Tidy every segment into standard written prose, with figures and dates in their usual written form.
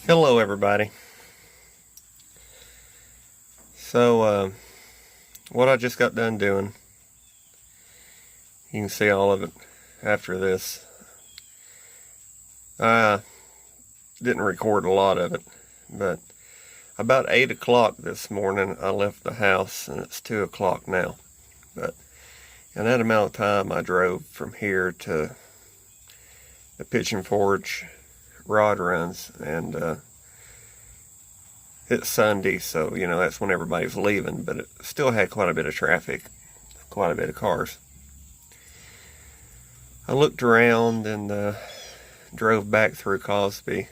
Hello everybody. So what I just got done doing, you can see all of it after this. I didn't record a lot of it, but about 8 o'clock this morning I left the house, and it's 2 o'clock now. But in that amount of time I drove from here to the Pigeon Forge rod runs, and it's Sunday, so that's when everybody's leaving, but it still had quite a bit of traffic, quite a bit of cars. I looked around and drove back through Cosby,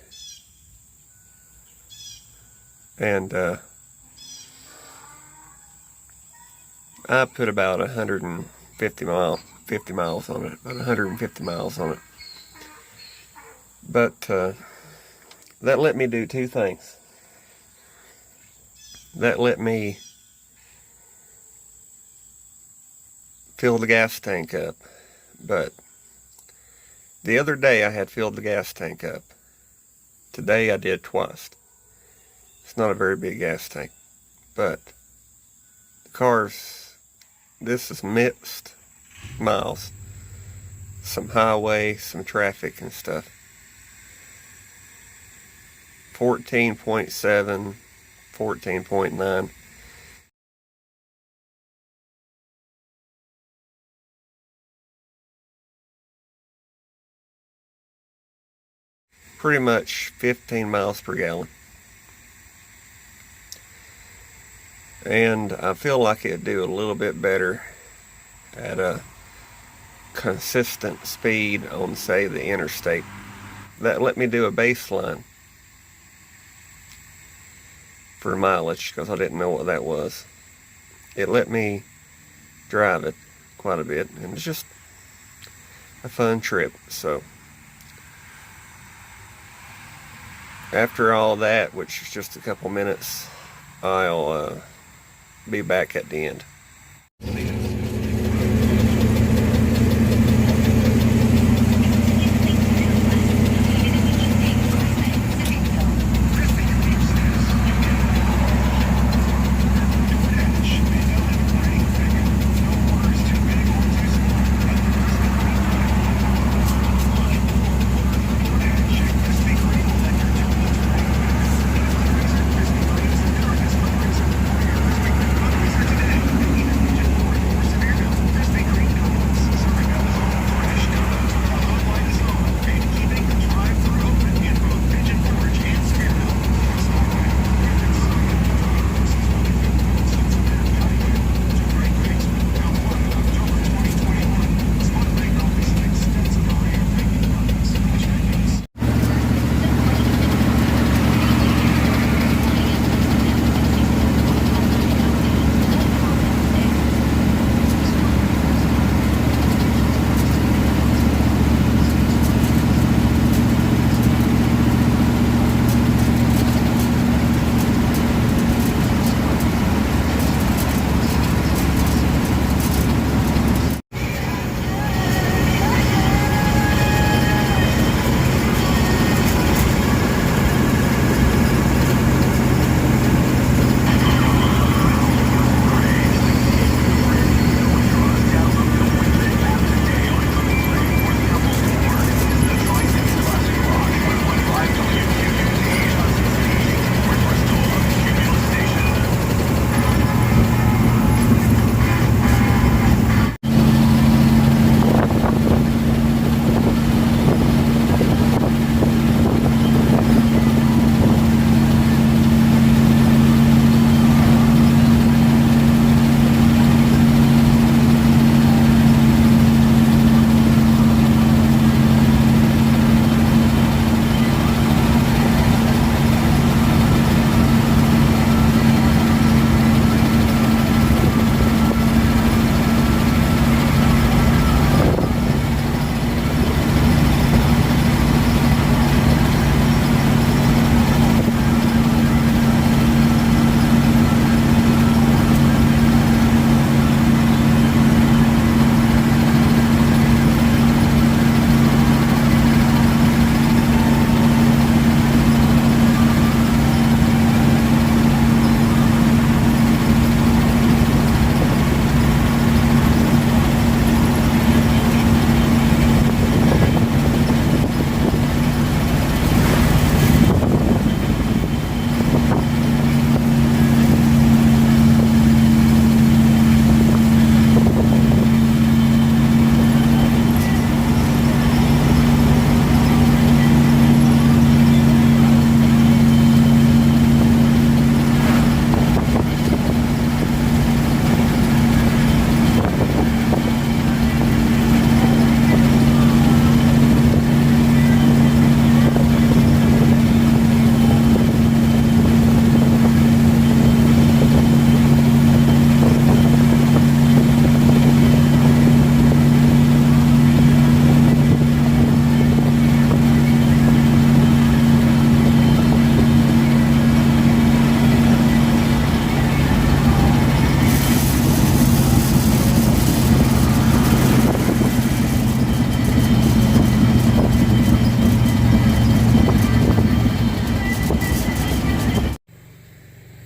and I put about 150 miles on it, about 150 miles on it. But that let me do two things. That let me fill the gas tank up. But the other day I had filled the gas tank up. Today I did twice. It's not a very big gas tank. But the cars, this is mixed miles. Some highway, some traffic and stuff. 14.7, 14.9. Pretty much 15 miles per gallon. And I feel like it'd do a little bit better at a consistent speed on, say, the interstate. That let me do a baseline for mileage, because I didn't know what that was. It let me drive it quite a bit, and it's just a fun trip. So after all that, which is just a couple minutes, I'll be back at the end.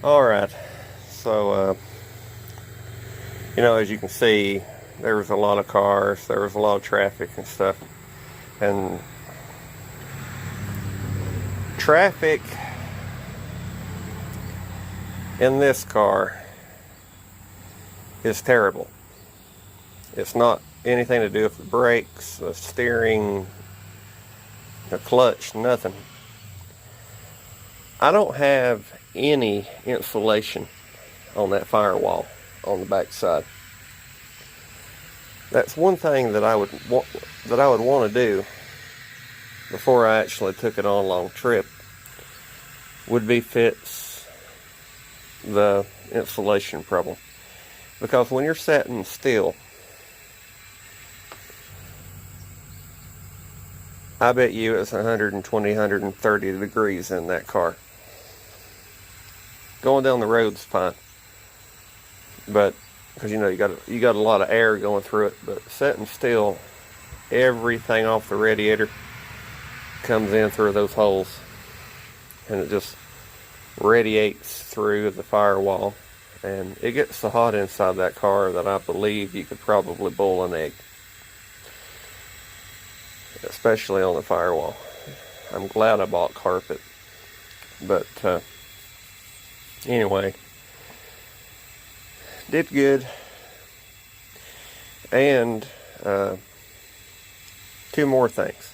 Alright, so as you can see, there was a lot of cars, there was a lot of traffic and stuff, and traffic in this car is terrible. It's not anything to do with the brakes, the steering, the clutch, nothing. I don't have any insulation on that firewall on the back side. That's one thing that I would want to do before I actually took it on a long trip, would be fix the insulation problem. Because when you're sitting still, I bet you it's 120, 130 degrees in that car. Going down the road's fine, but because you got a lot of air going through it. But sitting still, everything off the radiator comes in through those holes, and it just radiates through the firewall, and it gets so hot inside that car that I believe you could probably boil an egg, especially on the firewall. I'm glad I bought carpet, but anyway, did good. And two more things.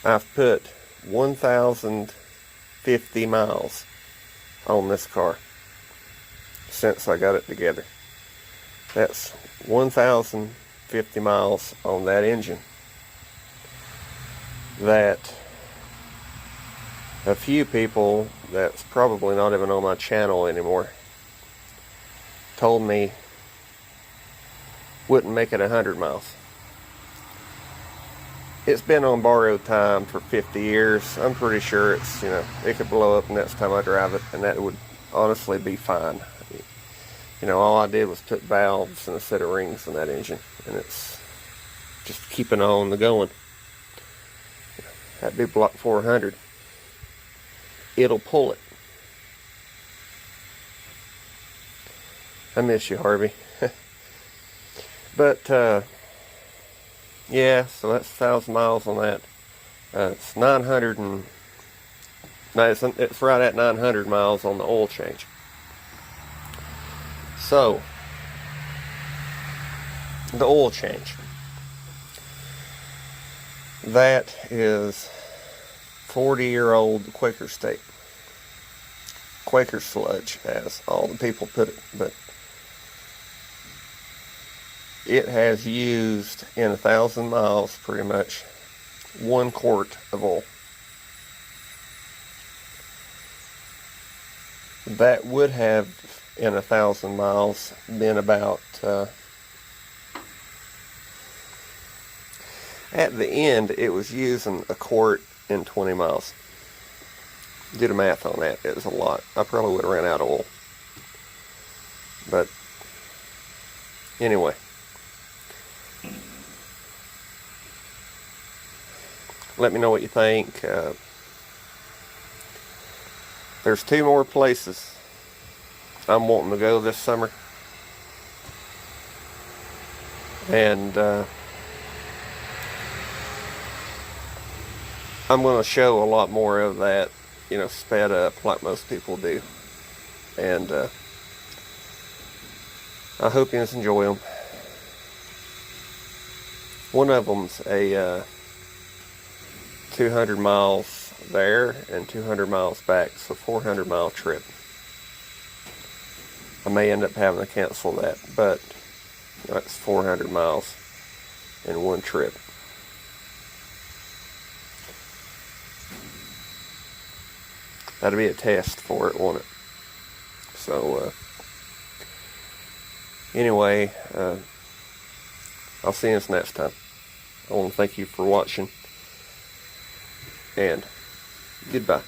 I've put 1,050 miles on this car since I got it together. That's 1,050 miles on that engine. That a few people that's probably not even on my channel anymore told me wouldn't make it 100 miles. It's been on borrowed time for 50 years. I'm pretty sure it could blow up next time I drive it, and that would honestly be fine. All I did was put valves and a set of rings in that engine, and it's just keeping on the going. That'd be block 400. It'll pull it. I miss you, Harvey. But yeah, so that's 1,000 miles on that. It's 900 and no, it's right at 900 miles on the oil change. So the oil change, that is 40-year-old Quaker State, Quaker sludge, as all the people put it, but it has used in 1,000 miles pretty much 1 quart of oil. That would have in 1,000 miles been about at the end it was using 1 quart in 20 miles. Do the math on that. It was a lot. I probably would have ran out of oil. But anyway, let me know what you think. There's 2 more places I'm wanting to go this summer, and I'm going to show a lot more of that, sped up like most people do. And I hope you enjoy them. One of them's a 200 miles there and 200 miles back, so 400-mile trip. I may end up having to cancel that, but that's 400 miles in one trip. That'll be a test for it, won't it? So anyway, I'll see you next time. I want to thank you for watching, and goodbye.